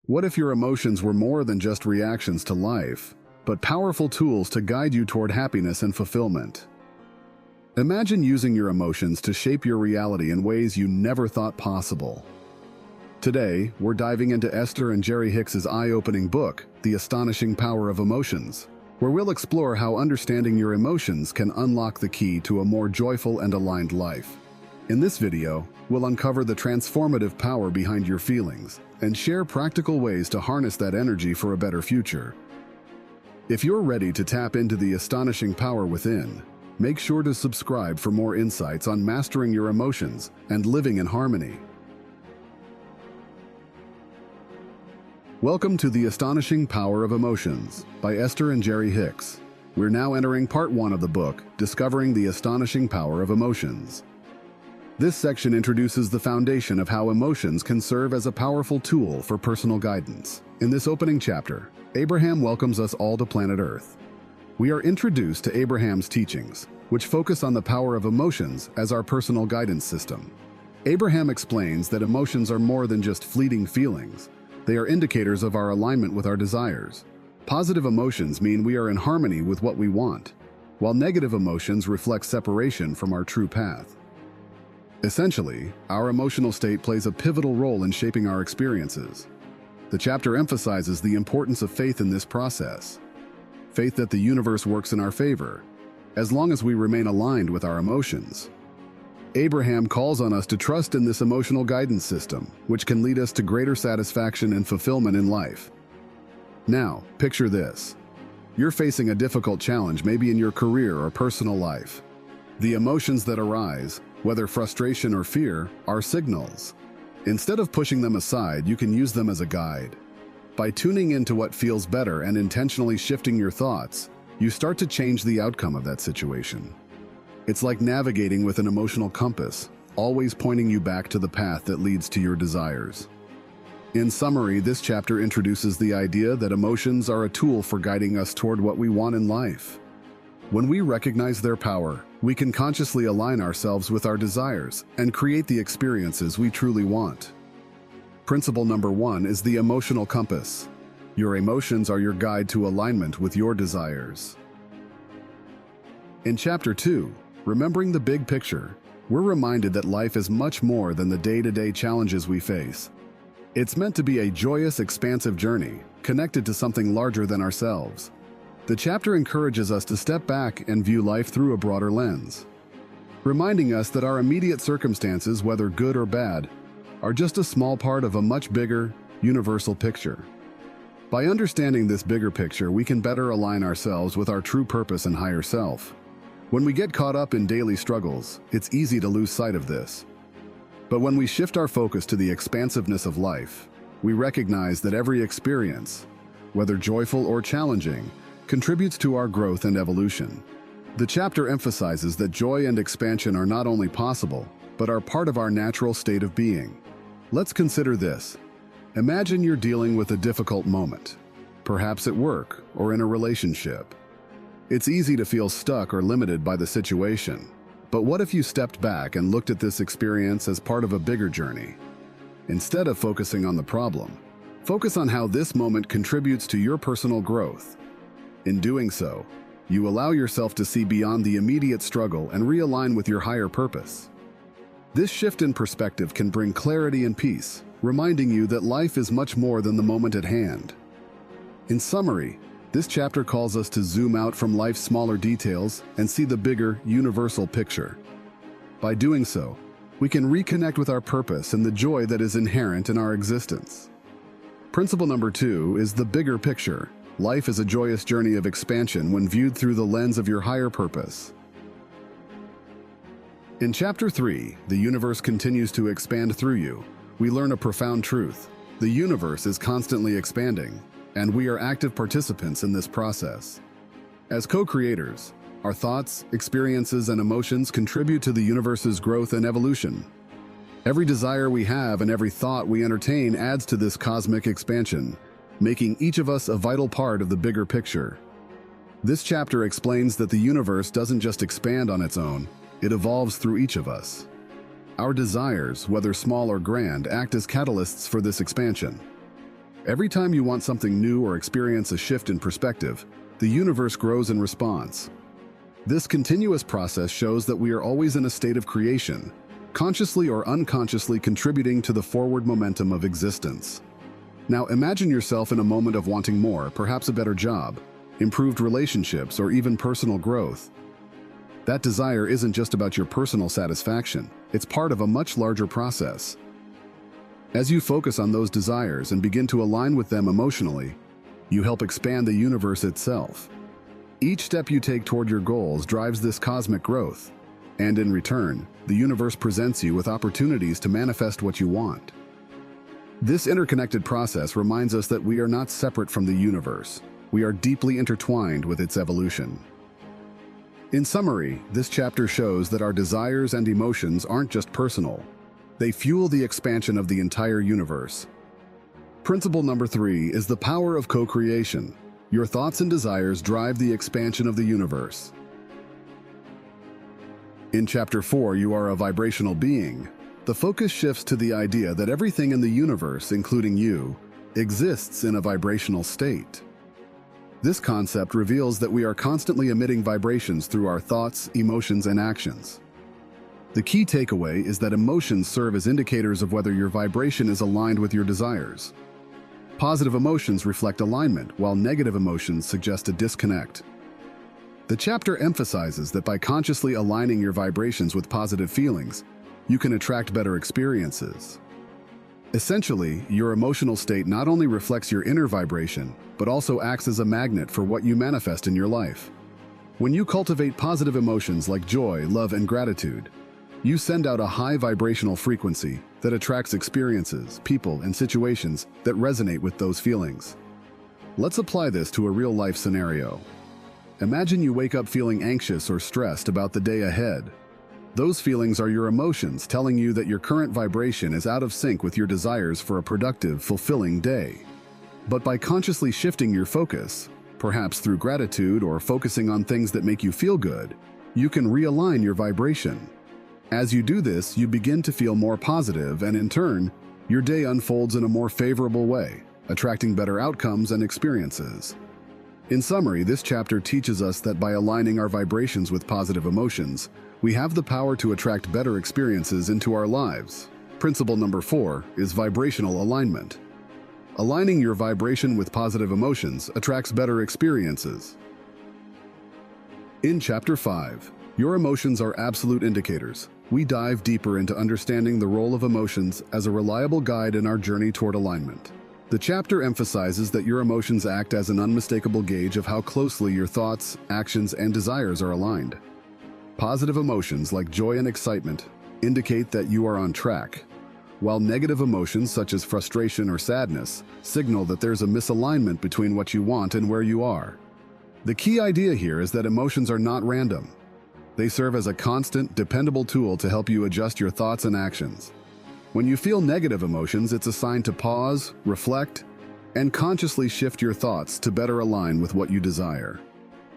What if your emotions were more than just reactions to life, but powerful tools to guide you toward happiness and fulfillment? Imagine using your emotions to shape your reality in ways you never thought possible. Today, we're diving into Esther and Jerry Hicks's eye-opening book, The Astonishing Power of Emotions, where we'll explore how understanding your emotions can unlock the key to a more joyful and aligned life. In this video, we'll uncover the transformative power behind your feelings and share practical ways to harness that energy for a better future. If you're ready to tap into the astonishing power within, make sure to subscribe for more insights on mastering your emotions and living in harmony. Welcome to The Astonishing Power of Emotions by Esther and Jerry Hicks. We're now entering part 1 of the book, Discovering the Astonishing Power of Emotions. This section introduces the foundation of how emotions can serve as a powerful tool for personal guidance. In this opening chapter, Abraham welcomes us all to planet Earth. We are introduced to Abraham's teachings, which focus on the power of emotions as our personal guidance system. Abraham explains that emotions are more than just fleeting feelings. They are indicators of our alignment with our desires. Positive emotions mean we are in harmony with what we want, while negative emotions reflect separation from our true path. Essentially, our emotional state plays a pivotal role in shaping our experiences. The chapter emphasizes the importance of faith in this process. Faith that the universe works in our favor, as long as we remain aligned with our emotions. Abraham calls on us to trust in this emotional guidance system, which can lead us to greater satisfaction and fulfillment in life. Now, picture this. You're facing a difficult challenge, maybe in your career or personal life. The emotions that arise, whether frustration or fear, are signals. Instead of pushing them aside, you can use them as a guide. By tuning into what feels better and intentionally shifting your thoughts, you start to change the outcome of that situation. It's like navigating with an emotional compass, always pointing you back to the path that leads to your desires. In summary, this chapter introduces the idea that emotions are a tool for guiding us toward what we want in life. When we recognize their power, we can consciously align ourselves with our desires and create the experiences we truly want. Principle number 1 is the emotional compass. Your emotions are your guide to alignment with your desires. In Chapter 2, Remembering the Big Picture, we're reminded that life is much more than the day-to-day challenges we face. It's meant to be a joyous, expansive journey, connected to something larger than ourselves. The chapter encourages us to step back and view life through a broader lens, reminding us that our immediate circumstances, whether good or bad, are just a small part of a much bigger, universal picture. By understanding this bigger picture, we can better align ourselves with our true purpose and higher self. When we get caught up in daily struggles, it's easy to lose sight of this. But when we shift our focus to the expansiveness of life, we recognize that every experience, whether joyful or challenging, contributes to our growth and evolution. The chapter emphasizes that joy and expansion are not only possible, but are part of our natural state of being. Let's consider this. Imagine you're dealing with a difficult moment, perhaps at work or in a relationship. It's easy to feel stuck or limited by the situation. But what if you stepped back and looked at this experience as part of a bigger journey? Instead of focusing on the problem, focus on how this moment contributes to your personal growth. In doing so, you allow yourself to see beyond the immediate struggle and realign with your higher purpose. This shift in perspective can bring clarity and peace, reminding you that life is much more than the moment at hand. In summary, this chapter calls us to zoom out from life's smaller details and see the bigger, universal picture. By doing so, we can reconnect with our purpose and the joy that is inherent in our existence. Principle number 2 is the bigger picture. Life is a joyous journey of expansion when viewed through the lens of your higher purpose. In Chapter 3, The Universe Continues to Expand Through You, we learn a profound truth. The universe is constantly expanding, and we are active participants in this process. As co-creators, our thoughts, experiences, and emotions contribute to the universe's growth and evolution. Every desire we have and every thought we entertain adds to this cosmic expansion, making each of us a vital part of the bigger picture. This chapter explains that the universe doesn't just expand on its own, it evolves through each of us. Our desires, whether small or grand, act as catalysts for this expansion. Every time you want something new or experience a shift in perspective, the universe grows in response. This continuous process shows that we are always in a state of creation, consciously or unconsciously contributing to the forward momentum of existence. Now imagine yourself in a moment of wanting more, perhaps a better job, improved relationships, or even personal growth. That desire isn't just about your personal satisfaction, it's part of a much larger process. As you focus on those desires and begin to align with them emotionally, you help expand the universe itself. Each step you take toward your goals drives this cosmic growth, and in return, the universe presents you with opportunities to manifest what you want. This interconnected process reminds us that we are not separate from the universe. We are deeply intertwined with its evolution. In summary, this chapter shows that our desires and emotions aren't just personal. They fuel the expansion of the entire universe. Principle number 3 is the power of co-creation. Your thoughts and desires drive the expansion of the universe. In Chapter 4, You Are a Vibrational Being. The focus shifts to the idea that everything in the universe, including you, exists in a vibrational state. This concept reveals that we are constantly emitting vibrations through our thoughts, emotions, and actions. The key takeaway is that emotions serve as indicators of whether your vibration is aligned with your desires. Positive emotions reflect alignment, while negative emotions suggest a disconnect. The chapter emphasizes that by consciously aligning your vibrations with positive feelings, you can attract better experiences. Essentially, your emotional state not only reflects your inner vibration, but also acts as a magnet for what you manifest in your life. When you cultivate positive emotions like joy, love, and gratitude, you send out a high vibrational frequency that attracts experiences, people, and situations that resonate with those feelings. Let's apply this to a real-life scenario. Imagine you wake up feeling anxious or stressed about the day ahead. Those feelings are your emotions telling you that your current vibration is out of sync with your desires for a productive, fulfilling day. But by consciously shifting your focus, perhaps through gratitude or focusing on things that make you feel good, you can realign your vibration. As you do this, you begin to feel more positive, and in turn, your day unfolds in a more favorable way, attracting better outcomes and experiences. In summary, this chapter teaches us that by aligning our vibrations with positive emotions, we have the power to attract better experiences into our lives. Principle number 4 is vibrational alignment. Aligning your vibration with positive emotions attracts better experiences. In Chapter 5, Your Emotions Are Absolute Indicators, we dive deeper into understanding the role of emotions as a reliable guide in our journey toward alignment. The chapter emphasizes that your emotions act as an unmistakable gauge of how closely your thoughts, actions, and desires are aligned. Positive emotions like joy and excitement indicate that you are on track, while negative emotions such as frustration or sadness signal that there's a misalignment between what you want and where you are. The key idea here is that emotions are not random. They serve as a constant, dependable tool to help you adjust your thoughts and actions. When you feel negative emotions, it's a sign to pause, reflect, and consciously shift your thoughts to better align with what you desire.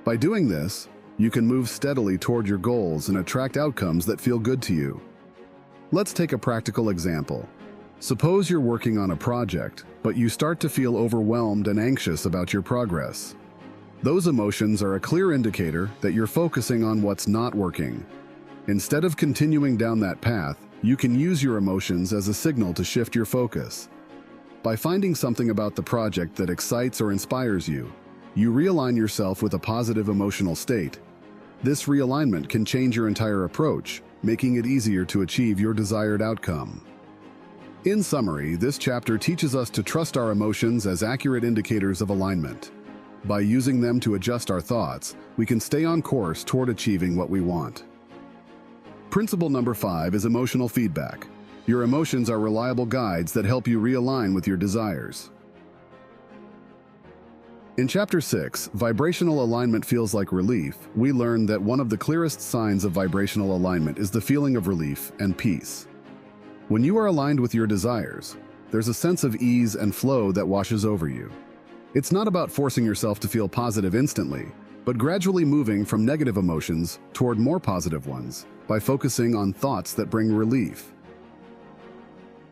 By doing this, you can move steadily toward your goals and attract outcomes that feel good to you. Let's take a practical example. Suppose you're working on a project, but you start to feel overwhelmed and anxious about your progress. Those emotions are a clear indicator that you're focusing on what's not working. Instead of continuing down that path, you can use your emotions as a signal to shift your focus. By finding something about the project that excites or inspires you, you realign yourself with a positive emotional state. This realignment can change your entire approach, making it easier to achieve your desired outcome. In summary, this chapter teaches us to trust our emotions as accurate indicators of alignment. By using them to adjust our thoughts, we can stay on course toward achieving what we want. Principle number 5 is emotional feedback. Your emotions are reliable guides that help you realign with your desires. In Chapter 6, Vibrational Alignment Feels Like Relief, we learn that one of the clearest signs of vibrational alignment is the feeling of relief and peace. When you are aligned with your desires, there's a sense of ease and flow that washes over you. It's not about forcing yourself to feel positive instantly, but gradually moving from negative emotions toward more positive ones by focusing on thoughts that bring relief.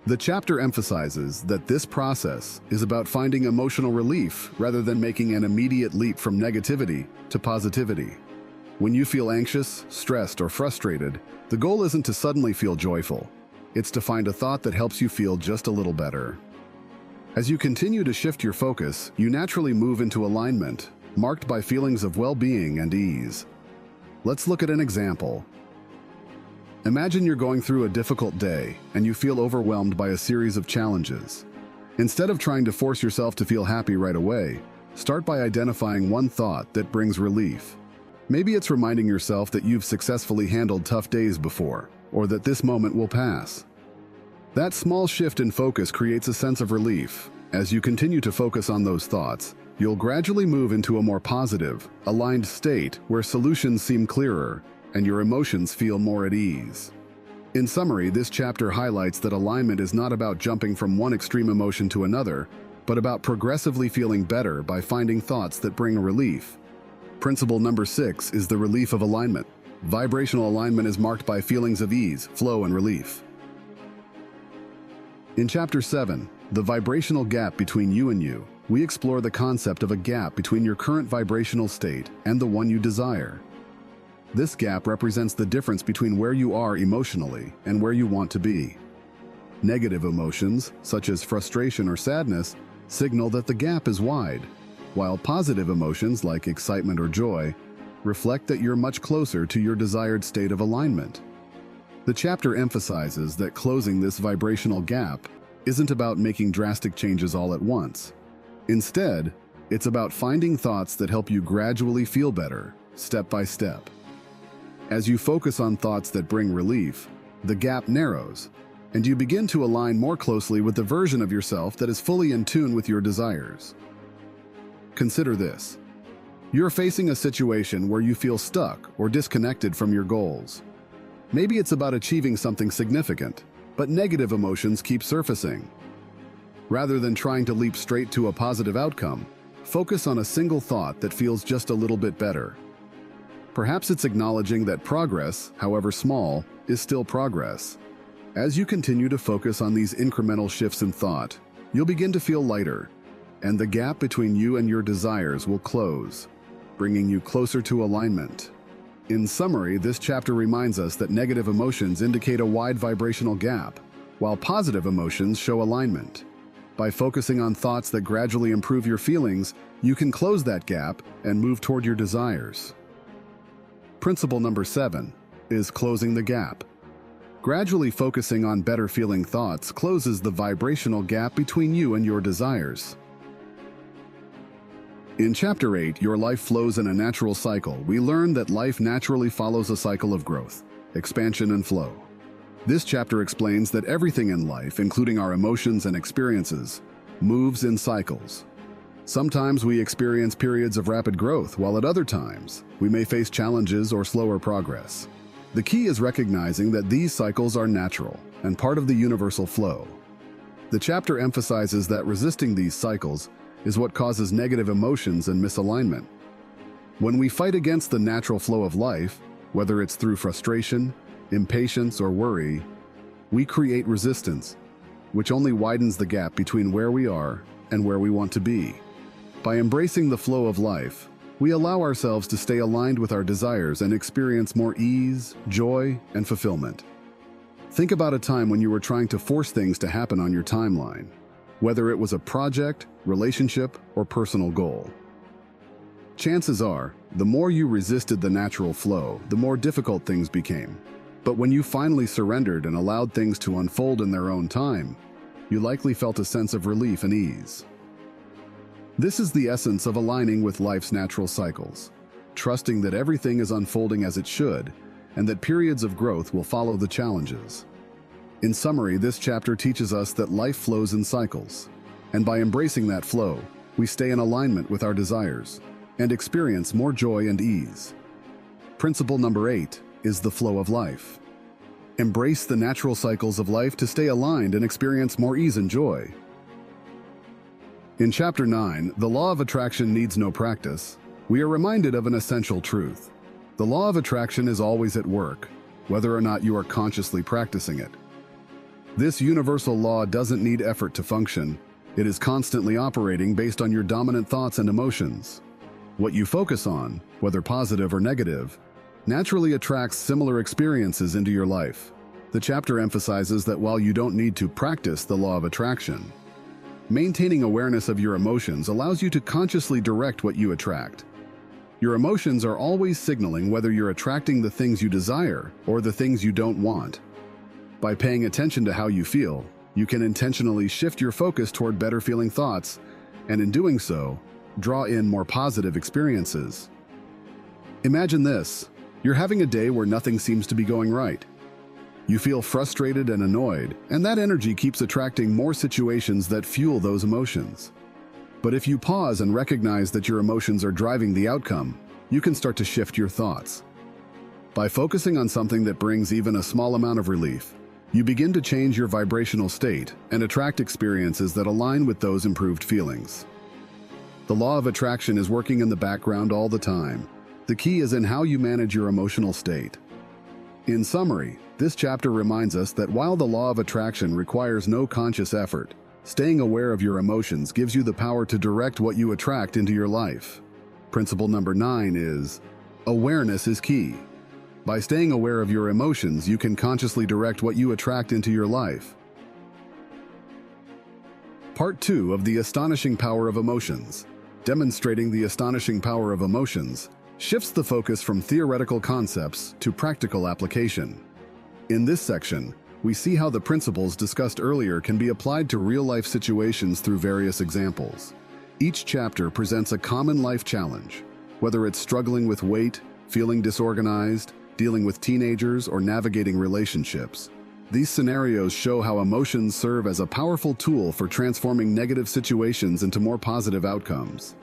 The chapter emphasizes that this process is about finding emotional relief rather than making an immediate leap from negativity to positivity. When you feel anxious, stressed, or frustrated, the goal isn't to suddenly feel joyful. It's to find a thought that helps you feel just a little better. As you continue to shift your focus, you naturally move into alignment, marked by feelings of well-being and ease. Let's look at an example. Imagine you're going through a difficult day and you feel overwhelmed by a series of challenges. Instead of trying to force yourself to feel happy right away, start by identifying one thought that brings relief. Maybe it's reminding yourself that you've successfully handled tough days before, or that this moment will pass. That small shift in focus creates a sense of relief. As you continue to focus on those thoughts, you'll gradually move into a more positive, aligned state where solutions seem clearer and your emotions feel more at ease. In summary, this chapter highlights that alignment is not about jumping from one extreme emotion to another, but about progressively feeling better by finding thoughts that bring relief. Principle number 6 is the relief of alignment. Vibrational alignment is marked by feelings of ease, flow, and relief. In Chapter 7, The Vibrational Gap Between You and You, we explore the concept of a gap between your current vibrational state and the one you desire. This gap represents the difference between where you are emotionally and where you want to be. Negative emotions, such as frustration or sadness, signal that the gap is wide, while positive emotions like excitement or joy reflect that you're much closer to your desired state of alignment. The chapter emphasizes that closing this vibrational gap isn't about making drastic changes all at once. Instead, it's about finding thoughts that help you gradually feel better, step by step. As you focus on thoughts that bring relief, the gap narrows, and you begin to align more closely with the version of yourself that is fully in tune with your desires. Consider this. You're facing a situation where you feel stuck or disconnected from your goals. Maybe it's about achieving something significant, but negative emotions keep surfacing. Rather than trying to leap straight to a positive outcome, focus on a single thought that feels just a little bit better. Perhaps it's acknowledging that progress, however small, is still progress. As you continue to focus on these incremental shifts in thought, you'll begin to feel lighter, and the gap between you and your desires will close, bringing you closer to alignment. In summary, this chapter reminds us that negative emotions indicate a wide vibrational gap, while positive emotions show alignment. By focusing on thoughts that gradually improve your feelings, you can close that gap and move toward your desires. Principle number 7 is closing the gap. Gradually focusing on better feeling thoughts closes the vibrational gap between you and your desires. In Chapter 8, Your Life Flows in a Natural Cycle, we learn that life naturally follows a cycle of growth, expansion, and flow. This chapter explains that everything in life, including our emotions and experiences, moves in cycles. Sometimes we experience periods of rapid growth, while at other times, we may face challenges or slower progress. The key is recognizing that these cycles are natural and part of the universal flow. The chapter emphasizes that resisting these cycles is what causes negative emotions and misalignment. When we fight against the natural flow of life, whether it's through frustration, impatience, or worry, we create resistance, which only widens the gap between where we are and where we want to be. By embracing the flow of life, we allow ourselves to stay aligned with our desires and experience more ease, joy, and fulfillment. Think about a time when you were trying to force things to happen on your timeline, whether it was a project, relationship, or personal goal. Chances are, the more you resisted the natural flow, the more difficult things became. But when you finally surrendered and allowed things to unfold in their own time, you likely felt a sense of relief and ease. This is the essence of aligning with life's natural cycles, trusting that everything is unfolding as it should, and that periods of growth will follow the challenges. In summary, this chapter teaches us that life flows in cycles, and by embracing that flow, we stay in alignment with our desires and experience more joy and ease. Principle number 8 is the flow of life. Embrace the natural cycles of life to stay aligned and experience more ease and joy. In Chapter 9, The Law of Attraction Needs No Practice, we are reminded of an essential truth. The law of attraction is always at work, whether or not you are consciously practicing it. This universal law doesn't need effort to function. It is constantly operating based on your dominant thoughts and emotions. What you focus on, whether positive or negative, naturally attracts similar experiences into your life. The chapter emphasizes that while you don't need to practice the law of attraction, maintaining awareness of your emotions allows you to consciously direct what you attract. Your emotions are always signaling whether you're attracting the things you desire or the things you don't want. By paying attention to how you feel, you can intentionally shift your focus toward better feeling thoughts, and in doing so, draw in more positive experiences. Imagine this. You're having a day where nothing seems to be going right. You feel frustrated and annoyed, and that energy keeps attracting more situations that fuel those emotions. But if you pause and recognize that your emotions are driving the outcome, you can start to shift your thoughts. By focusing on something that brings even a small amount of relief, you begin to change your vibrational state and attract experiences that align with those improved feelings. The law of attraction is working in the background all the time. The key is in how you manage your emotional state. In summary, this chapter reminds us that while the law of attraction requires no conscious effort, staying aware of your emotions gives you the power to direct what you attract into your life. Principle number 9 is, awareness is key. By staying aware of your emotions, you can consciously direct what you attract into your life. Part 2 of the Astonishing Power of Emotions, demonstrating the astonishing power of emotions, shifts the focus from theoretical concepts to practical application. In this section, we see how the principles discussed earlier can be applied to real-life situations through various examples. Each chapter presents a common life challenge, whether it's struggling with weight, feeling disorganized, dealing with teenagers, or navigating relationships. These scenarios show how emotions serve as a powerful tool for transforming negative situations into more positive outcomes.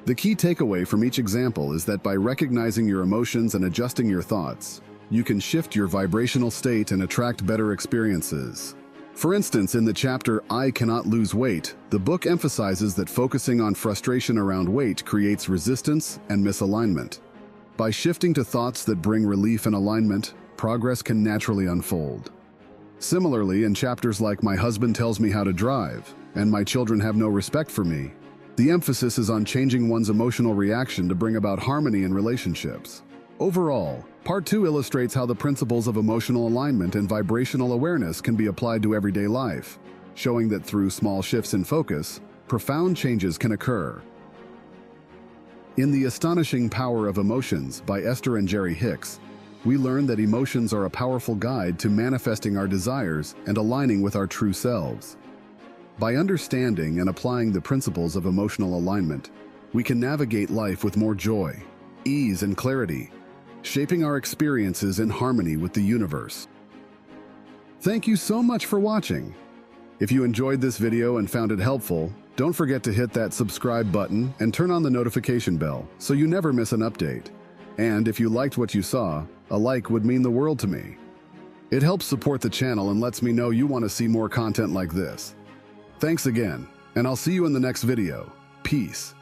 The key takeaway from each example is that by recognizing your emotions and adjusting your thoughts, you can shift your vibrational state and attract better experiences. For instance, in the chapter I Cannot Lose Weight, the book emphasizes that focusing on frustration around weight creates resistance and misalignment. By shifting to thoughts that bring relief and alignment, progress can naturally unfold. Similarly, in chapters like My Husband Tells Me How to Drive and My Children Have No Respect for Me, the emphasis is on changing one's emotional reaction to bring about harmony in relationships. Overall, Part 2 illustrates how the principles of emotional alignment and vibrational awareness can be applied to everyday life, showing that through small shifts in focus, profound changes can occur. In The Astonishing Power of Emotions by Esther and Jerry Hicks, we learn that emotions are a powerful guide to manifesting our desires and aligning with our true selves. By understanding and applying the principles of emotional alignment, we can navigate life with more joy, ease, and clarity, shaping our experiences in harmony with the universe. Thank you so much for watching. If you enjoyed this video and found it helpful, don't forget to hit that subscribe button and turn on the notification bell so you never miss an update. And if you liked what you saw, a like would mean the world to me. It helps support the channel and lets me know you want to see more content like this. Thanks again, and I'll see you in the next video. Peace.